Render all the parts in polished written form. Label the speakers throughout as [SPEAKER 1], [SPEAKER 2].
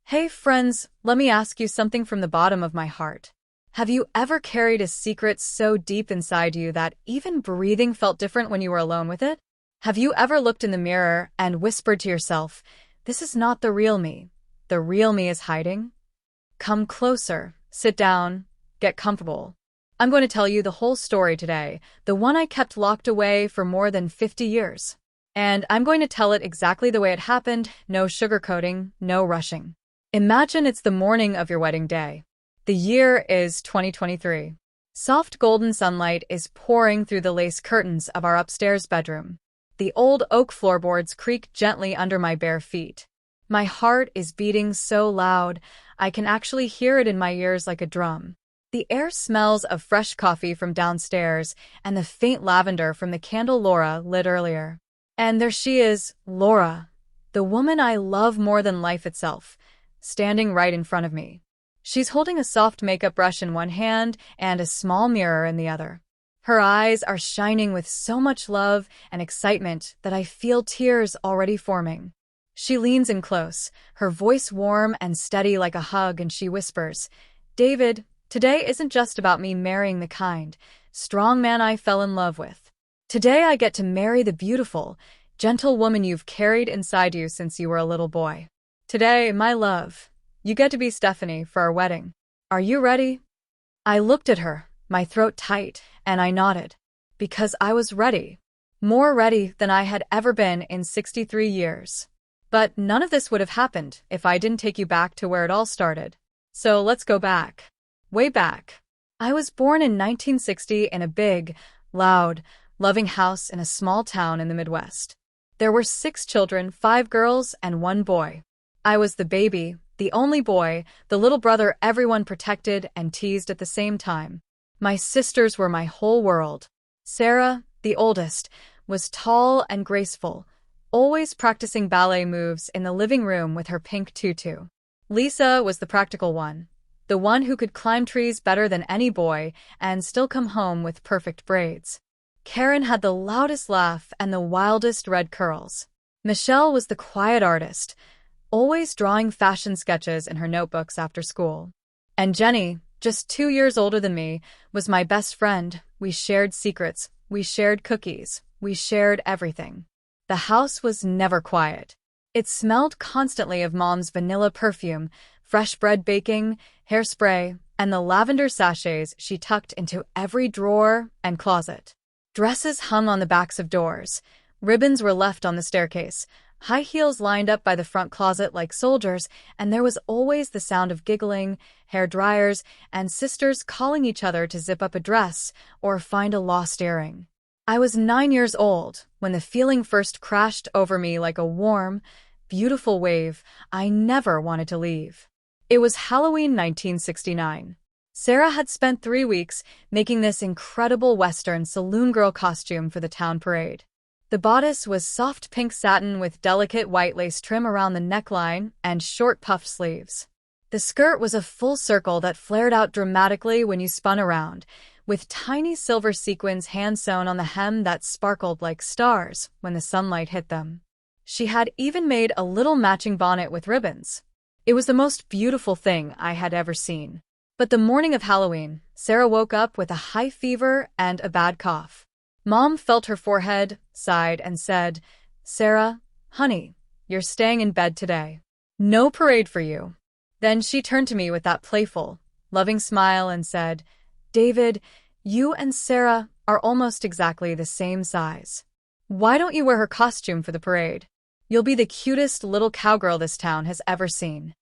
[SPEAKER 1] Hey friends, let me ask you something from the bottom of my heart. Have you ever carried a secret so deep inside you that even breathing felt different when you were alone with it? Have you ever looked in the mirror and whispered to yourself, "This is not the real me. The real me is hiding"? Come closer, sit down, get comfortable. I'm going to tell you the whole story today, the one I kept locked away for more than 50 years. And I'm going to tell it exactly the way it happened, no sugarcoating, no rushing. Imagine it's the morning of your wedding day. The year is 2023. Soft golden sunlight is pouring through the lace curtains of our upstairs bedroom. The old oak floorboards creak gently under my bare feet. My heart is beating so loud, I can actually hear it in my ears like a drum. The air smells of fresh coffee from downstairs and the faint lavender from the candle Laura lit earlier. And there she is, Laura, the woman I love more than life itself, standing right in front of me. She's holding a soft makeup brush in one hand and a small mirror in the other. Her eyes are shining with so much love and excitement that I feel tears already forming. She leans in close, her voice warm and steady like a hug, and she whispers, "David, today isn't just about me marrying the kind, strong man I fell in love with. Today I get to marry the beautiful, gentle woman you've carried inside you since you were a little boy. Today, my love, you get to be Stephanie for our wedding. Are you ready?" I looked at her, my throat tight, and I nodded. Because I was ready. More ready than I had ever been in 63 years. But none of this would have happened if I didn't take you back to where it all started. So let's go back. Way back. I was born in 1960 in a big, loud, loving house in a small town in the Midwest. There were 6 children, 5 girls and 1 boy. I was the baby, the only boy, the little brother everyone protected and teased at the same time. My sisters were my whole world. Sarah, the oldest, was tall and graceful, always practicing ballet moves in the living room with her pink tutu. Lisa was the practical one, the one who could climb trees better than any boy and still come home with perfect braids. Karen had the loudest laugh and the wildest red curls. Michelle was the quiet artist, always drawing fashion sketches in her notebooks after school. And Jenny, just 2 years older than me, was my best friend. We shared secrets, we shared cookies, we shared everything. The house was never quiet. It smelled constantly of Mom's vanilla perfume, fresh bread baking, hairspray, and the lavender sachets she tucked into every drawer and closet. Dresses hung on the backs of doors. Ribbons were left on the staircase. High heels lined up by the front closet like soldiers, and there was always the sound of giggling, hair dryers, and sisters calling each other to zip up a dress or find a lost earring. I was 9 years old when the feeling first crashed over me like a warm, beautiful wave I never wanted to leave. It was Halloween 1969. Sarah had spent 3 weeks making this incredible Western saloon girl costume for the town parade. The bodice was soft pink satin with delicate white lace trim around the neckline and short puffed sleeves. The skirt was a full circle that flared out dramatically when you spun around, with tiny silver sequins hand-sewn on the hem that sparkled like stars when the sunlight hit them. She had even made a little matching bonnet with ribbons. It was the most beautiful thing I had ever seen. But the morning of Halloween, Sarah woke up with a high fever and a bad cough. Mom felt her forehead, sighed, and said, "Sarah, honey, you're staying in bed today. No parade for you." Then she turned to me with that playful, loving smile and said, "David, you and Sarah are almost exactly the same size. Why don't you wear her costume for the parade? You'll be the cutest little cowgirl this town has ever seen."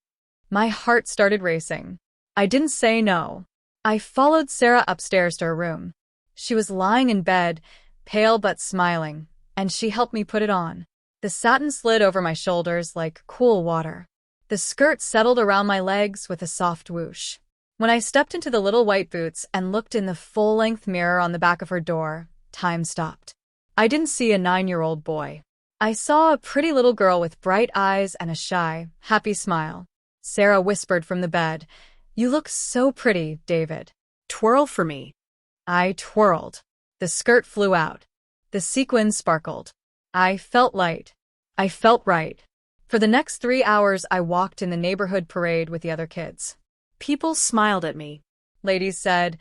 [SPEAKER 1] My heart started racing. I didn't say no. I followed Sarah upstairs to her room. She was lying in bed, pale but smiling, and she helped me put it on. The satin slid over my shoulders like cool water. The skirt settled around my legs with a soft whoosh. When I stepped into the little white boots and looked in the full-length mirror on the back of her door, time stopped. I didn't see a 9-year-old boy. I saw a pretty little girl with bright eyes and a shy, happy smile. Sarah whispered from the bed, "You look so pretty, David. Twirl for me." I twirled. The skirt flew out. The sequins sparkled. I felt light. I felt right. For the next 3 hours, I walked in the neighborhood parade with the other kids.
[SPEAKER 2] People smiled at me.
[SPEAKER 1] Ladies said,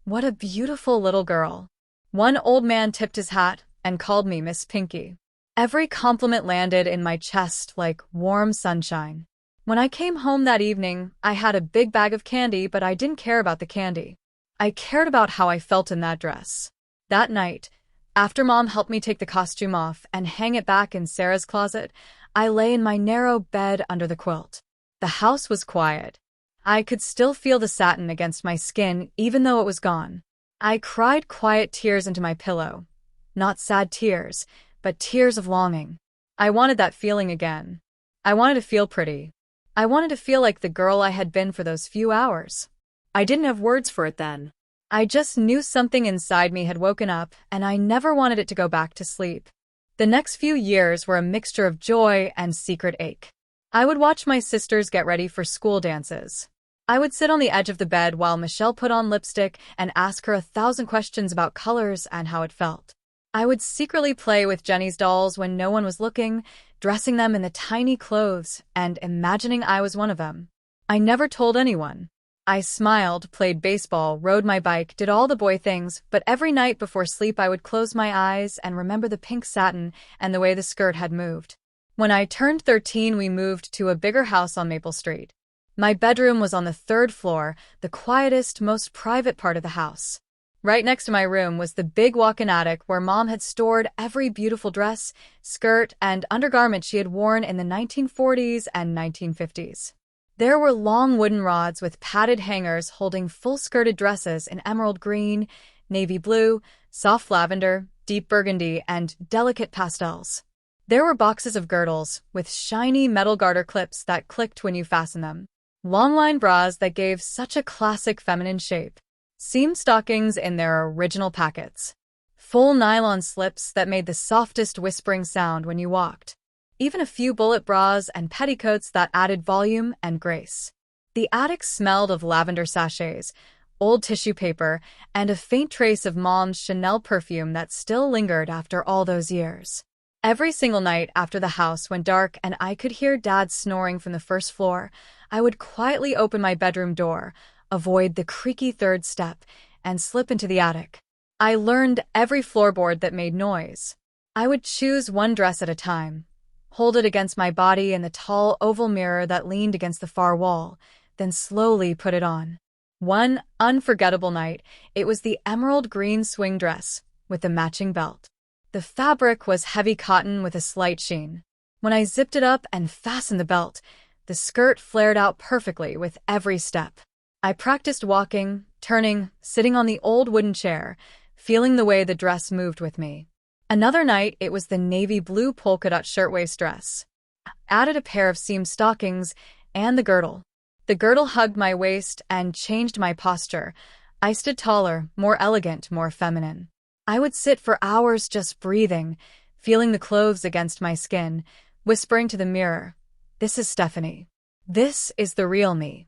[SPEAKER 1] "What a beautiful little girl." One old man tipped his hat and called me Miss Pinky. Every compliment landed in my chest like warm sunshine. When I came home that evening, I had a big bag of candy, but I didn't care about the candy. I cared about how I felt in that dress. That night, after Mom helped me take the costume off and hang it back in Sarah's closet, I lay in my narrow bed under the quilt. The house was quiet. I could still feel the satin against my skin even though it was gone. I cried quiet tears into my pillow. Not sad tears, but tears of longing. I wanted that feeling again. I wanted to feel pretty. I wanted to feel like the girl I had been for those few hours.
[SPEAKER 2] I didn't have words for it then.
[SPEAKER 1] I just knew something inside me had woken up, and I never wanted it to go back to sleep. The next few years were a mixture of joy and secret ache. I would watch my sisters get ready for school dances. I would sit on the edge of the bed while Michelle put on lipstick and ask her 1,000 questions about colors and how it felt. I would secretly play with Jenny's dolls when no one was looking, dressing them in the tiny clothes and imagining I was one of them. I never told anyone. I smiled, played baseball, rode my bike, did all the boy things, but every night before sleep I would close my eyes and remember the pink satin and the way the skirt had moved. When I turned 13, we moved to a bigger house on Maple Street. My bedroom was on the 3rd floor, the quietest, most private part of the house. Right next to my room was the big walk-in attic where Mom had stored every beautiful dress, skirt, and undergarment she had worn in the 1940s and 1950s. There were long wooden rods with padded hangers holding full-skirted dresses in emerald green, navy blue, soft lavender, deep burgundy, and delicate pastels. There were boxes of girdles with shiny metal garter clips that clicked when you fastened them. Long-line bras that gave such a classic feminine shape. Seam stockings in their original packets. Full nylon slips that made the softest whispering sound when you walked. Even a few bullet bras and petticoats that added volume and grace. The attic smelled of lavender sachets, old tissue paper, and a faint trace of Mom's Chanel perfume that still lingered after all those years. Every single night after the house went dark and I could hear Dad snoring from the 1st floor, I would quietly open my bedroom door, avoid the creaky 3rd step, and slip into the attic. I learned every floorboard that made noise. I would choose one dress at a time, hold it against my body in the tall oval mirror that leaned against the far wall, then slowly put it on. One unforgettable night, it was the emerald green swing dress with the matching belt. The fabric was heavy cotton with a slight sheen. When I zipped it up and fastened the belt, the skirt flared out perfectly with every step. I practiced walking, turning, sitting on the old wooden chair, feeling the way the dress moved with me. Another night, it was the navy blue polka dot shirtwaist dress. I added a pair of seam stockings and the girdle. The girdle hugged my waist and changed my posture. I stood taller, more elegant, more feminine. I would sit for hours just breathing, feeling the clothes against my skin, whispering to the mirror, "This is Stephanie. This is the real me."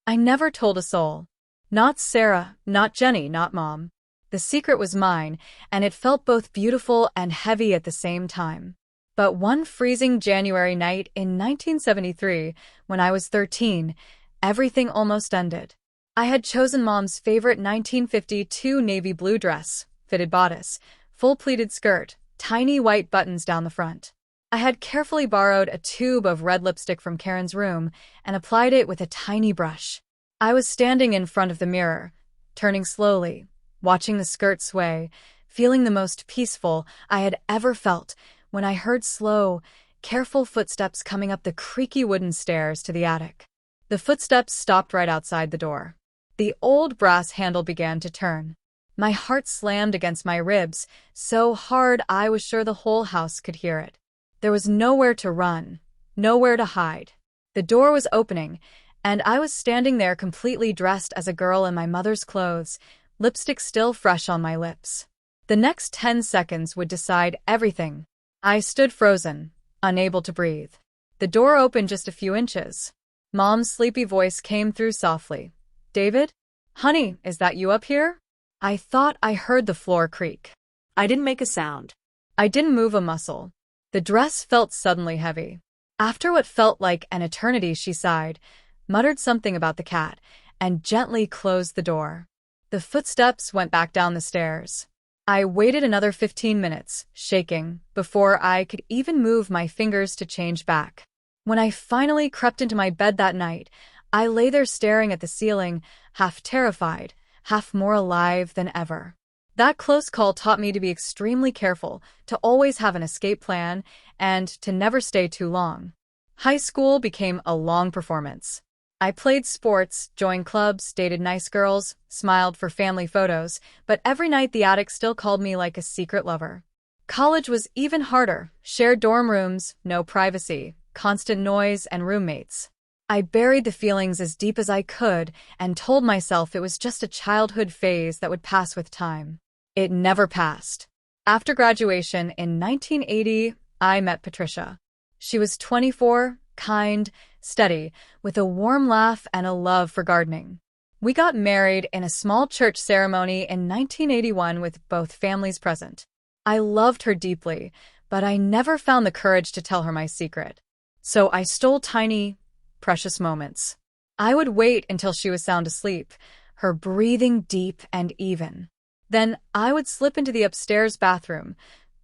[SPEAKER 1] I never told a soul. Not Sarah, not Jenny, not Mom. The secret was mine, and it felt both beautiful and heavy at the same time. But one freezing January night in 1973, when I was 13, everything almost ended. I had chosen Mom's favorite 1952 navy blue dress, fitted bodice, full pleated skirt, tiny white buttons down the front. I had carefully borrowed a tube of red lipstick from Karen's room and applied it with a tiny brush. I was standing in front of the mirror, turning slowly, watching the skirt sway, feeling the most peaceful I had ever felt when I heard slow, careful footsteps coming up the creaky wooden stairs to the attic. The footsteps stopped right outside the door. The old brass handle began to turn. My heart slammed against my ribs, so hard I was sure the whole house could hear it. There was nowhere to run, nowhere to hide. The door was opening, and I was standing there completely dressed as a girl in my mother's clothes, lipstick still fresh on my lips. The next 10 seconds would decide everything. I stood frozen, unable to breathe. The door opened just a few inches. Mom's sleepy voice came through softly. "David? Honey, is that you up here?" I thought I heard the floor creak.
[SPEAKER 2] I didn't make a sound.
[SPEAKER 1] I didn't move a muscle. The dress felt suddenly heavy. After what felt like an eternity, she sighed, muttered something about the cat, and gently closed the door. The footsteps went back down the stairs. I waited another 15 minutes, shaking, before I could even move my fingers to change back. When I finally crept into my bed that night, I lay there staring at the ceiling, half terrified, half more alive than ever. That close call taught me to be extremely careful, to always have an escape plan, and to never stay too long. High school became a long performance. I played sports, joined clubs, dated nice girls, smiled for family photos, but every night the attic still called me like a secret lover. College was even harder. Shared dorm rooms, no privacy, constant noise, and roommates. I buried the feelings as deep as I could and told myself it was just a childhood phase that would pass with time. It never passed. After graduation in 1980, I met Patricia. She was 24, kind, steady, with a warm laugh and a love for gardening. We got married in a small church ceremony in 1981 with both families present. I loved her deeply, but I never found the courage to tell her my secret. So I stole tiny, precious moments. I would wait until she was sound asleep, her breathing deep and even. Then I would slip into the upstairs bathroom,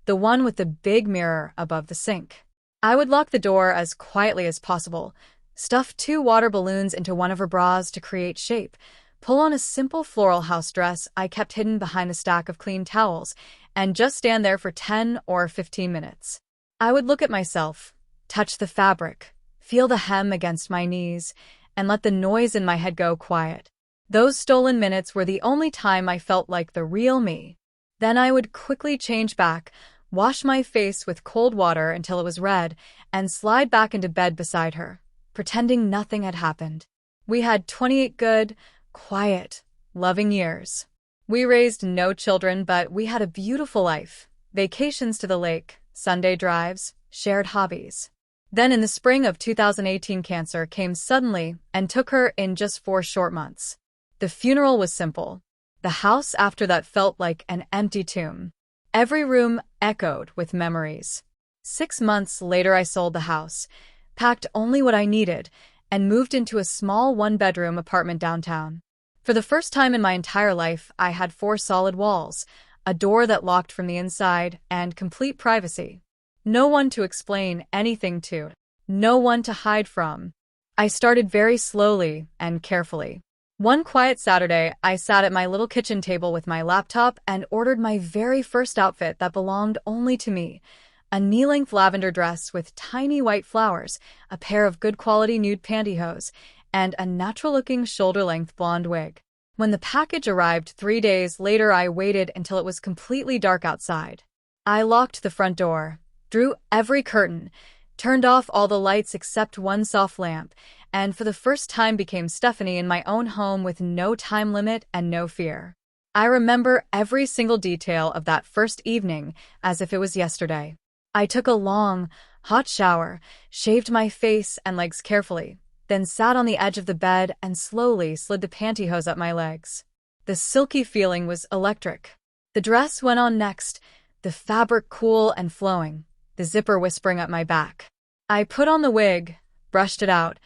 [SPEAKER 1] the one with the big mirror above the sink. I would lock the door as quietly as possible, stuff 2 water balloons into one of her bras to create shape, pull on a simple floral house dress I kept hidden behind the stack of clean towels, and just stand there for 10 or 15 minutes. I would look at myself, touch the fabric, feel the hem against my knees, and let the noise in my head go quiet. Those stolen minutes were the only time I felt like the real me. Then I would quickly change back, wash my face with cold water until it was red, and slide back into bed beside her, pretending nothing had happened. We had 28 good, quiet, loving years. We raised no children, but we had a beautiful life. Vacations to the lake, Sunday drives, shared hobbies. Then in the spring of 2018, cancer came suddenly and took her in just 4 short months. The funeral was simple. The house after that felt like an empty tomb. Every room echoed with memories. 6 months later, I sold the house, packed only what I needed, and moved into a small 1-bedroom apartment downtown. For the first time in my entire life, I had 4 solid walls, a door that locked from the inside, and complete privacy. No one to explain anything to, no one to hide from. I started very slowly and carefully. One quiet Saturday, I sat at my little kitchen table with my laptop and ordered my very first outfit that belonged only to me. A knee-length lavender dress with tiny white flowers, a pair of good quality nude pantyhose, and a natural-looking shoulder-length blonde wig. When the package arrived 3 days later, I waited until it was completely dark outside. I locked the front door, drew every curtain, turned off all the lights except one soft lamp, and for the first time became Stephanie in my own home with no time limit and no fear. I remember every single detail of that first evening as if it was yesterday. I took a long, hot shower, shaved my face and legs carefully, then sat on the edge of the bed and slowly slid the pantyhose up my legs. The silky feeling was electric. The dress went on next, the fabric cool and flowing, the zipper whispering up my back. I put on the wig, brushed it out,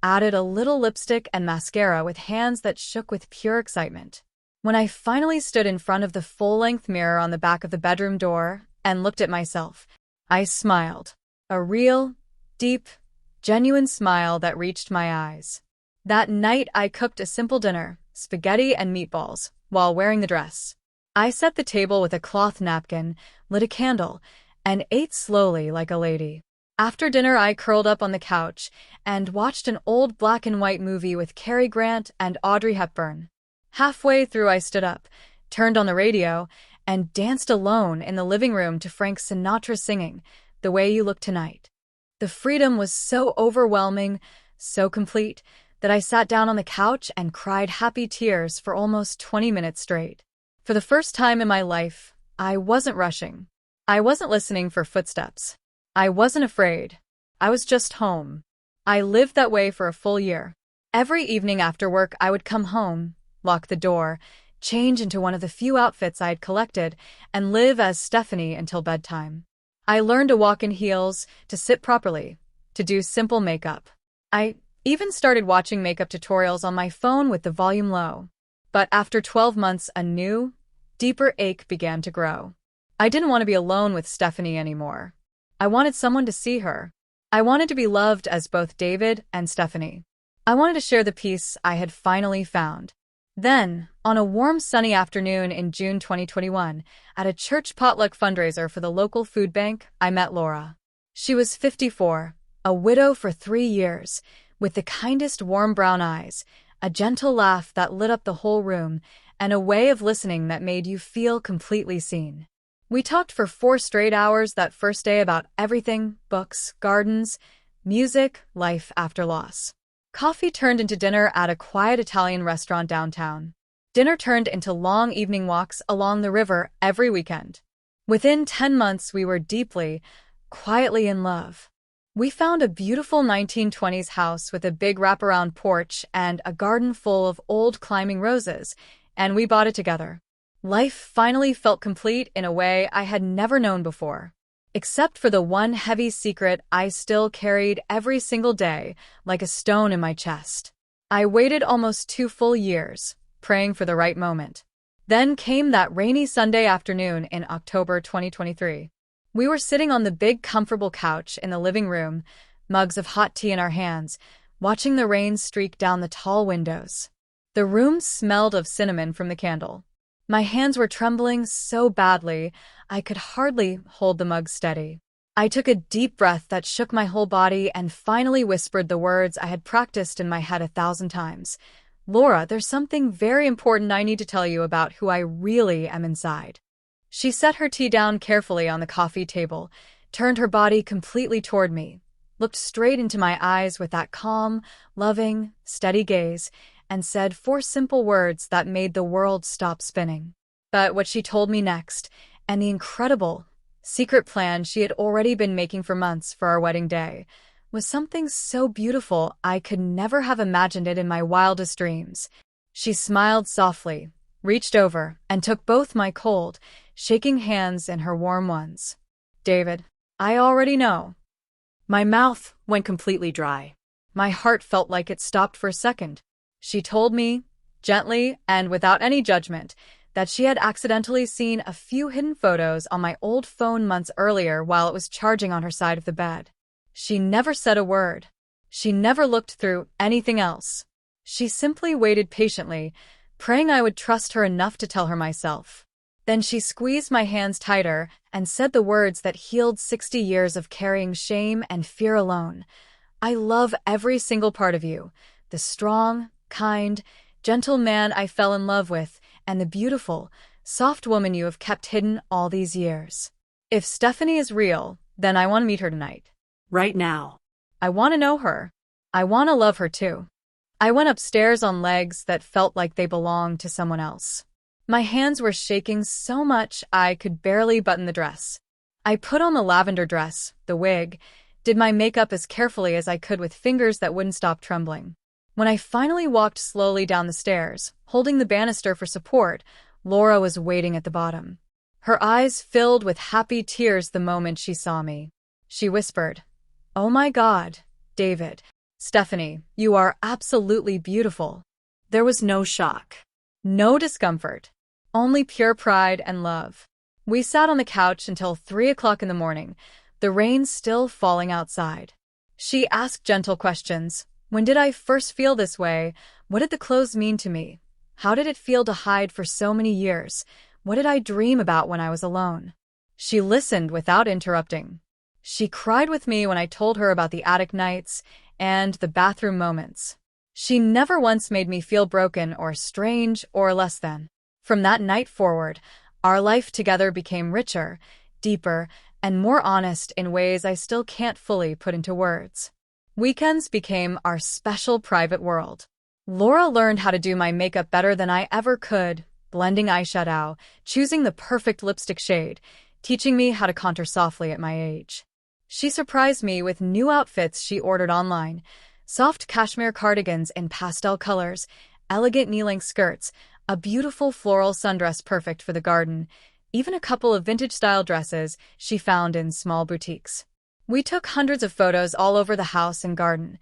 [SPEAKER 1] added a little lipstick and mascara with hands that shook with pure excitement. When I finally stood in front of the full-length mirror on the back of the bedroom door and looked at myself, I smiled. A real, deep, genuine smile that reached my eyes. That night I cooked a simple dinner, spaghetti and meatballs, while wearing the dress. I set the table with a cloth napkin, lit a candle, and ate slowly like a lady. After dinner, I curled up on the couch and watched an old black and white movie with Cary Grant and Audrey Hepburn. Halfway through, I stood up, turned on the radio, and danced alone in the living room to Frank Sinatra singing, "The Way You Look Tonight." The freedom was so overwhelming, so complete, that I sat down on the couch and cried happy tears for almost 20 minutes straight. For the first time in my life, I wasn't rushing. I wasn't listening for footsteps. I wasn't afraid. I was just home. I lived that way for a full year. Every evening after work, I would come home, lock the door, change into one of the few outfits I had collected, and live as Stephanie until bedtime. I learned to walk in heels, to sit properly, to do simple makeup. I even started watching makeup tutorials on my phone with the volume low. But after 12 months, a new, deeper ache began to grow. I didn't want to be alone with Stephanie anymore. I wanted someone to see her. I wanted to be loved as both David and Stephanie. I wanted to share the peace I had finally found. Then, on a warm sunny afternoon in June 2021, at a church potluck fundraiser for the local food bank, I met Laura. She was 54, a widow for 3 years, with the kindest warm brown eyes, a gentle laugh that lit up the whole room, and a way of listening that made you feel completely seen. We talked for 4 straight hours that first day about everything: books, gardens, music, life after loss. Coffee turned into dinner at a quiet Italian restaurant downtown. Dinner turned into long evening walks along the river every weekend. Within 10 months, we were deeply, quietly in love. We found a beautiful 1920s house with a big wraparound porch and a garden full of old climbing roses, and we bought it together. Life finally felt complete in a way I had never known before. Except for the one heavy secret I still carried every single day, like a stone in my chest. I waited almost 2 full years, praying for the right moment. Then came that rainy Sunday afternoon in October 2023. We were sitting on the big, comfortable couch in the living room, mugs of hot tea in our hands, watching the rain streak down the tall windows. The room smelled of cinnamon from the candle. My hands were trembling so badly, I could hardly hold the mug steady. I took a deep breath that shook my whole body and finally whispered the words I had practiced in my head 1,000 times. "Laura, there's something very important I need to tell you about who I really am inside." She set her tea down carefully on the coffee table, turned her body completely toward me, looked straight into my eyes with that calm, loving, steady gaze, and said 4 simple words that made the world stop spinning. But what she told me next, and the incredible, secret plan she had already been making for months for our wedding day, was something so beautiful I could never have imagined it in my wildest dreams. She smiled softly, reached over, and took both my cold, shaking hands in her warm ones. "David, I already know." My mouth went completely dry. My heart felt like it stopped for a second. She told me, gently and without any judgment, that she had accidentally seen a few hidden photos on my old phone months earlier while it was charging on her side of the bed. She never said a word. She never looked through anything else. She simply waited patiently, praying I would trust her enough to tell her myself. Then she squeezed my hands tighter and said the words that healed 60 years of carrying shame and fear alone. "I love every single part of you, the strong, kind, gentle man I fell in love with, and the beautiful, soft woman you have kept hidden all these years. If Stephanie is real, then I want to meet her tonight.
[SPEAKER 2] Right now.
[SPEAKER 1] I want to know her. I want to love her too." I went upstairs on legs that felt like they belonged to someone else. My hands were shaking so much I could barely button the dress. I put on the lavender dress, the wig, did my makeup as carefully as I could with fingers that wouldn't stop trembling. When I finally walked slowly down the stairs, holding the banister for support, Laura was waiting at the bottom. Her eyes filled with happy tears the moment she saw me. She whispered, "Oh my God, David. Stephanie, you are absolutely beautiful."
[SPEAKER 2] There was no shock.
[SPEAKER 1] No discomfort. Only pure pride and love. We sat on the couch until 3 o'clock in the morning, the rain still falling outside. She asked gentle questions. When did I first feel this way? What did the clothes mean to me? How did it feel to hide for so many years? What did I dream about when I was alone? She listened without interrupting. She cried with me when I told her about the attic nights and the bathroom moments. She never once made me feel broken or strange or less than. From that night forward, our life together became richer, deeper, and more honest in ways I still can't fully put into words. Weekends became our special private world. Laura learned how to do my makeup better than I ever could, blending eyeshadow, choosing the perfect lipstick shade, teaching me how to contour softly at my age. She surprised me with new outfits she ordered online: soft cashmere cardigans in pastel colors, elegant knee-length skirts, a beautiful floral sundress perfect for the garden, even a couple of vintage-style dresses she found in small boutiques. We took hundreds of photos all over the house and garden.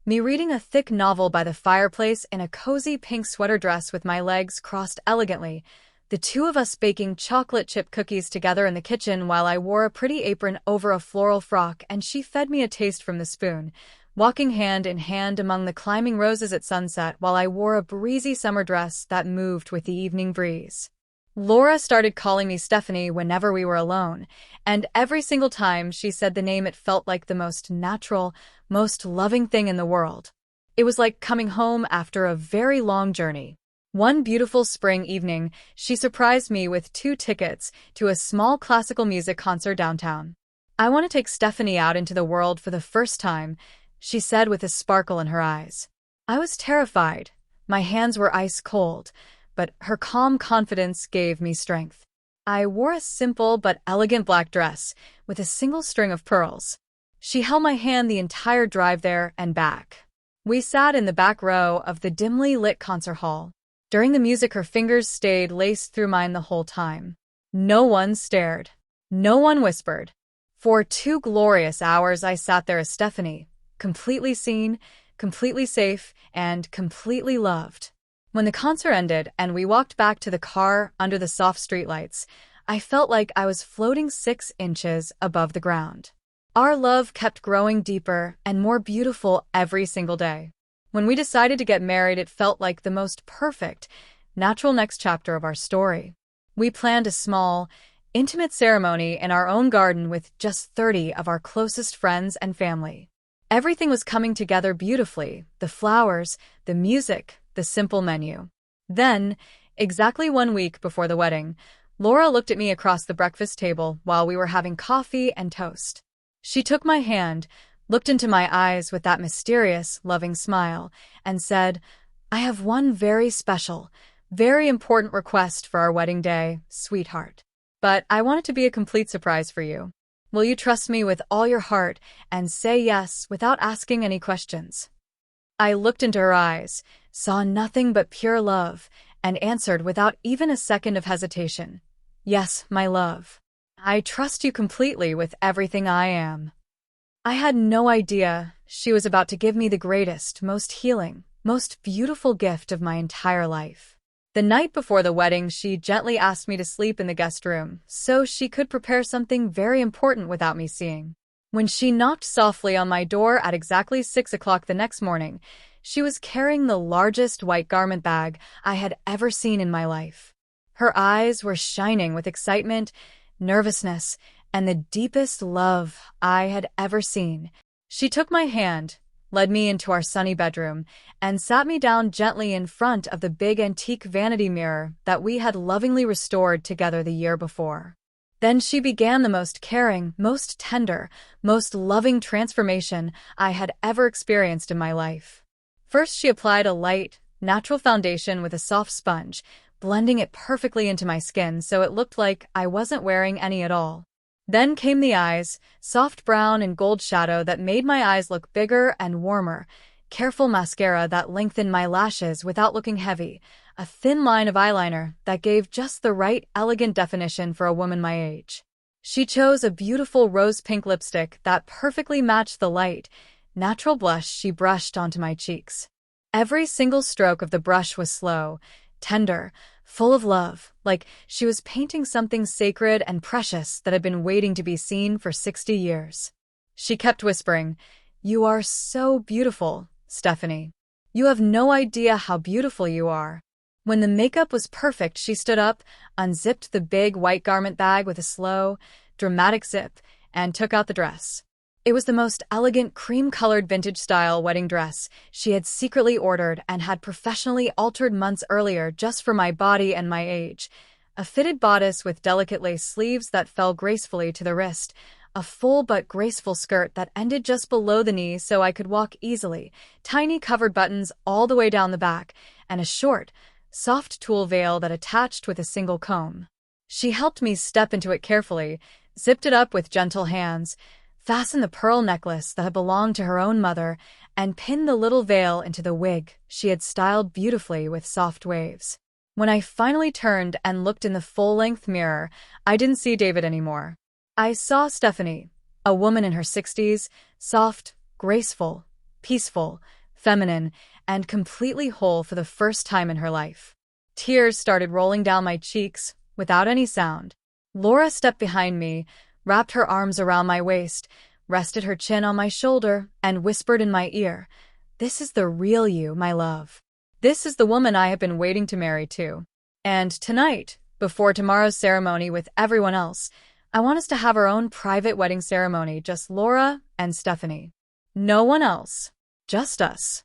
[SPEAKER 1] Me reading a thick novel by the fireplace in a cozy pink sweater dress with my legs crossed elegantly. The two of us baking chocolate chip cookies together in the kitchen while I wore a pretty apron over a floral frock and she fed me a taste from the spoon, walking hand in hand among the climbing roses at sunset while I wore a breezy summer dress that moved with the evening breeze. Laura started calling me Stephanie whenever we were alone, and every single time she said the name it felt like the most natural, most loving thing in the world. It was like coming home after a very long journey. One beautiful spring evening, she surprised me with 2 tickets to a small classical music concert downtown. "I want to take Stephanie out into the world for the first time," she said with a sparkle in her eyes. I was terrified. My hands were ice cold, but her calm confidence gave me strength. I wore a simple but elegant black dress with a single string of pearls. She held my hand the entire drive there and back. We sat in the back row of the dimly lit concert hall. During the music, her fingers stayed laced through mine the whole time. No one stared. No one whispered. For 2 glorious hours, I sat there as Stephanie, completely seen, completely safe, and completely loved. When the concert ended and we walked back to the car under the soft streetlights, I felt like I was floating 6 inches above the ground. Our love kept growing deeper and more beautiful every single day. When we decided to get married, it felt like the most perfect, natural next chapter of our story. We planned a small, intimate ceremony in our own garden with just 30 of our closest friends and family. Everything was coming together beautifully: the flowers, the music, the simple menu. Then, exactly 1 week before the wedding, Laura looked at me across the breakfast table while we were having coffee and toast. She took my hand, looked into my eyes with that mysterious, loving smile, and said, "I have one very special, very important request for our wedding day, sweetheart. But I want it to be a complete surprise for you. Will you trust me with all your heart and say yes without asking any questions?" I looked into her eyes, saw nothing but pure love, and answered without even a second of hesitation, "Yes, my love. I trust you completely with everything I am." I had no idea she was about to give me the greatest, most healing, most beautiful gift of my entire life. The night before the wedding, she gently asked me to sleep in the guest room so she could prepare something very important without me seeing. When she knocked softly on my door at exactly 6 o'clock the next morning, she was carrying the largest white garment bag I had ever seen in my life. Her eyes were shining with excitement, nervousness, and the deepest love I had ever seen. She took my hand, led me into our sunny bedroom, and sat me down gently in front of the big antique vanity mirror that we had lovingly restored together the year before. Then she began the most caring, most tender, most loving transformation I had ever experienced in my life. First, she applied a light, natural foundation with a soft sponge, blending it perfectly into my skin so it looked like I wasn't wearing any at all. Then came the eyes, soft brown and gold shadow that made my eyes look bigger and warmer, careful mascara that lengthened my lashes without looking heavy, a thin line of eyeliner that gave just the right elegant definition for a woman my age. She chose a beautiful rose-pink lipstick that perfectly matched the light, natural blush she brushed onto my cheeks. Every single stroke of the brush was slow, tender, full of love, like she was painting something sacred and precious that had been waiting to be seen for 60 years. She kept whispering, "You are so beautiful, Stephanie. You have no idea how beautiful you are." When the makeup was perfect, she stood up, unzipped the big white garment bag with a slow, dramatic zip, and took out the dress. It was the most elegant cream-colored vintage-style wedding dress she had secretly ordered and had professionally altered months earlier just for my body and my age. A fitted bodice with delicate lace sleeves that fell gracefully to the wrist, a full but graceful skirt that ended just below the knee so I could walk easily, tiny covered buttons all the way down the back, and a short, soft tulle veil that attached with a single comb. She helped me step into it carefully, zipped it up with gentle hands, fastened the pearl necklace that had belonged to her own mother, and pinned the little veil into the wig she had styled beautifully with soft waves. When I finally turned and looked in the full-length mirror, I didn't see David anymore. I saw Stephanie, A woman in her 60s, soft, graceful, peaceful, feminine, and completely whole for the first time in her life. Tears started rolling down my cheeks without any sound. Laura stepped behind me, wrapped her arms around my waist, rested her chin on my shoulder, and whispered in my ear, "This is the real you, my love. This is the woman I have been waiting to marry to. And tonight, before tomorrow's ceremony with everyone else, I want us to have our own private wedding ceremony, just Laura and Stephanie. No one else. Just us."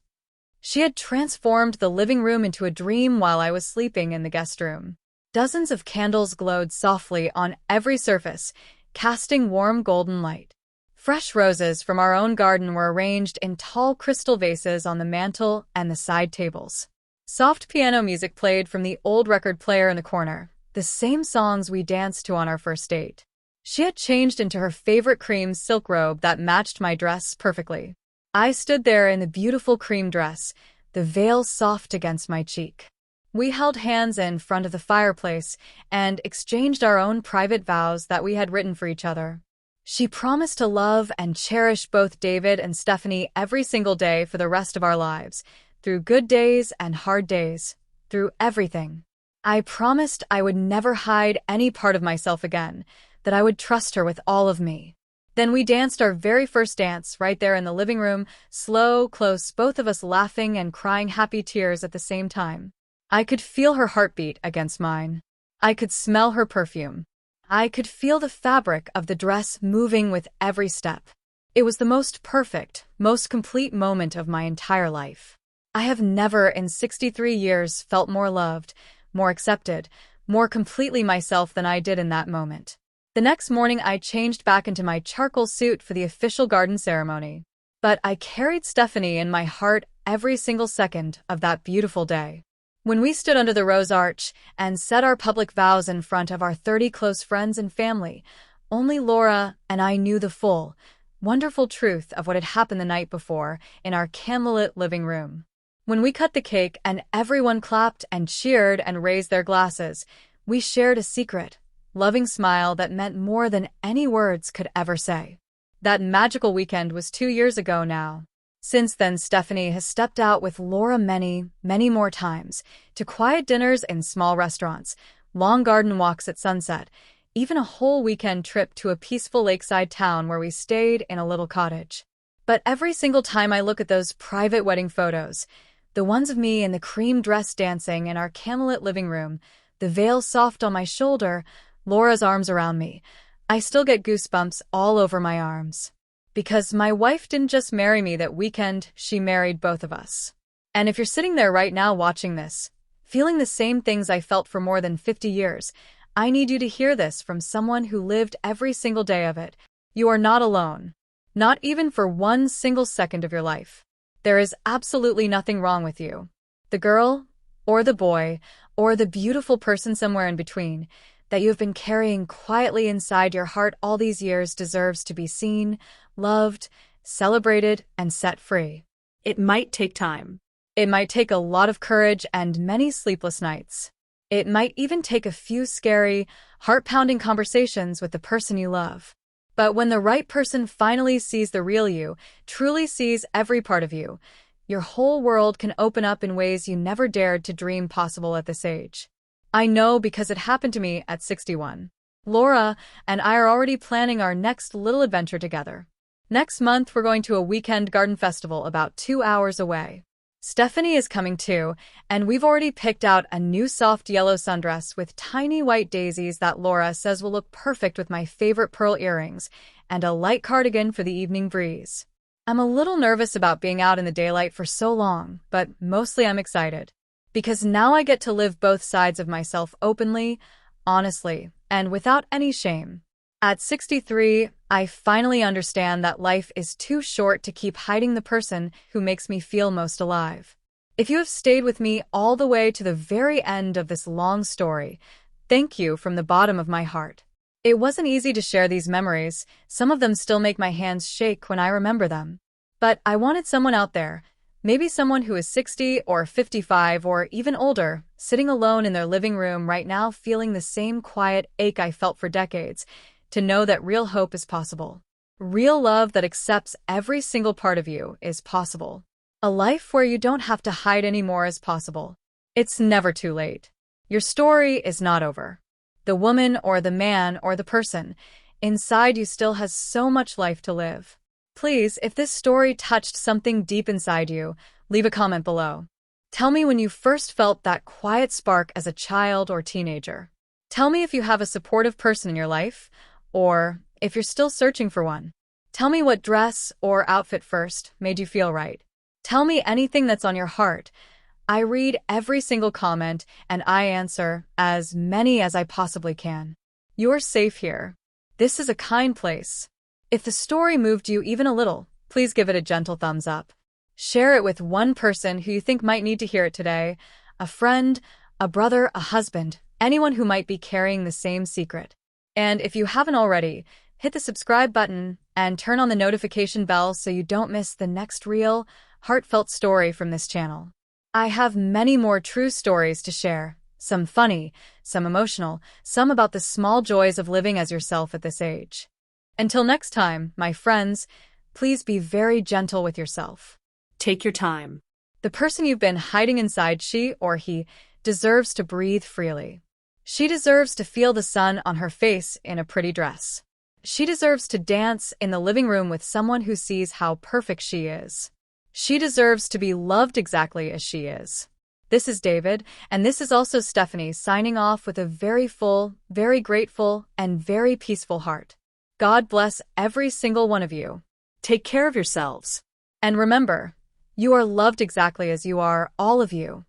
[SPEAKER 1] She had transformed the living room into a dream while I was sleeping in the guest room. Dozens of candles glowed softly on every surface, casting warm golden light. Fresh roses from our own garden were arranged in tall crystal vases on the mantel and the side tables. Soft piano music played from the old record player in the corner, the same songs we danced to on our first date. She had changed into her favorite cream silk robe that matched my dress perfectly. I stood there in the beautiful cream dress, the veil soft against my cheek. We held hands in front of the fireplace and exchanged our own private vows that we had written for each other. She promised to love and cherish both David and Stephanie every single day for the rest of our lives, through good days and hard days, through everything. I promised I would never hide any part of myself again, that I would trust her with all of me. Then we danced our very first dance right there in the living room, slow, close, both of us laughing and crying happy tears at the same time. I could feel her heartbeat against mine. I could smell her perfume. I could feel the fabric of the dress moving with every step. It was the most perfect, most complete moment of my entire life. I have never in 63 years felt more loved, more accepted, more completely myself than I did in that moment. The next morning I changed back into my charcoal suit for the official garden ceremony. But I carried Stephanie in my heart every single second of that beautiful day. When we stood under the rose arch and said our public vows in front of our 30 close friends and family, only Laura and I knew the full, wonderful truth of what had happened the night before in our candlelit living room. When we cut the cake and everyone clapped and cheered and raised their glasses, we shared a secret, loving smile that meant more than any words could ever say. That magical weekend was 2 years ago now. Since then, Stephanie has stepped out with Laura many, many more times, to quiet dinners in small restaurants, long garden walks at sunset, even a whole weekend trip to a peaceful lakeside town where we stayed in a little cottage. But every single time I look at those private wedding photos, the ones of me in the cream dress dancing in our candlelit living room, the veil soft on my shoulder, Laura's arms around me, I still get goosebumps all over my arms. Because my wife didn't just marry me that weekend, she married both of us. And if you're sitting there right now watching this, feeling the same things I felt for more than 50 years, I need you to hear this from someone who lived every single day of it. You are not alone. Not even for one single second of your life. There is absolutely nothing wrong with you. The girl, or the boy, or the beautiful person somewhere in between, that you have been carrying quietly inside your heart all these years deserves to be seen, loved, celebrated, and set free.
[SPEAKER 2] It might take time.
[SPEAKER 1] It might take a lot of courage and many sleepless nights. It might even take a few scary, heart-pounding conversations with the person you love. But when the right person finally sees the real you, truly sees every part of you, your whole world can open up in ways you never dared to dream possible at this age. I know because it happened to me at 61. Laura and I are already planning our next little adventure together. Next month, we're going to a weekend garden festival about 2 hours away. Stephanie is coming too, and we've already picked out a new soft yellow sundress with tiny white daisies that Laura says will look perfect with my favorite pearl earrings and a light cardigan for the evening breeze. I'm a little nervous about being out in the daylight for so long, but mostly I'm excited. Because now I get to live both sides of myself openly, honestly, and without any shame. At 63, I finally understand that life is too short to keep hiding the person who makes me feel most alive. If you have stayed with me all the way to the very end of this long story, thank you from the bottom of my heart. It wasn't easy to share these memories. Some of them still make my hands shake when I remember them. But I wanted someone out there, maybe someone who is 60 or 55 or even older, sitting alone in their living room right now feeling the same quiet ache I felt for decades, to know that real hope is possible. Real love that accepts every single part of you is possible. A life where you don't have to hide anymore is possible. It's never too late. Your story is not over. The woman or the man or the person inside you still has so much life to live. Please, if this story touched something deep inside you, leave a comment below. Tell me when you first felt that quiet spark as a child or teenager. Tell me if you have a supportive person in your life, or if you're still searching for one. Tell me what dress or outfit first made you feel right. Tell me anything that's on your heart. I read every single comment and I answer as many as I possibly can. You're safe here. This is a kind place. If the story moved you even a little, please give it a gentle thumbs up. Share it with one person who you think might need to hear it today, a friend, a brother, a husband, anyone who might be carrying the same secret. And if you haven't already, hit the subscribe button and turn on the notification bell so you don't miss the next real, heartfelt story from this channel. I have many more true stories to share, some funny, some emotional, some about the small joys of living as yourself at this age. Until next time, my friends, please be very gentle with yourself.
[SPEAKER 2] Take your time.
[SPEAKER 1] The person you've been hiding inside, she or he, deserves to breathe freely. She deserves to feel the sun on her face in a pretty dress. She deserves to dance in the living room with someone who sees how perfect she is. She deserves to be loved exactly as she is. This is David, and this is also Stephanie signing off with a very full, very grateful, and very peaceful heart. God bless every single one of you.
[SPEAKER 2] Take care of yourselves.
[SPEAKER 1] And remember, you are loved exactly as you are, all of you.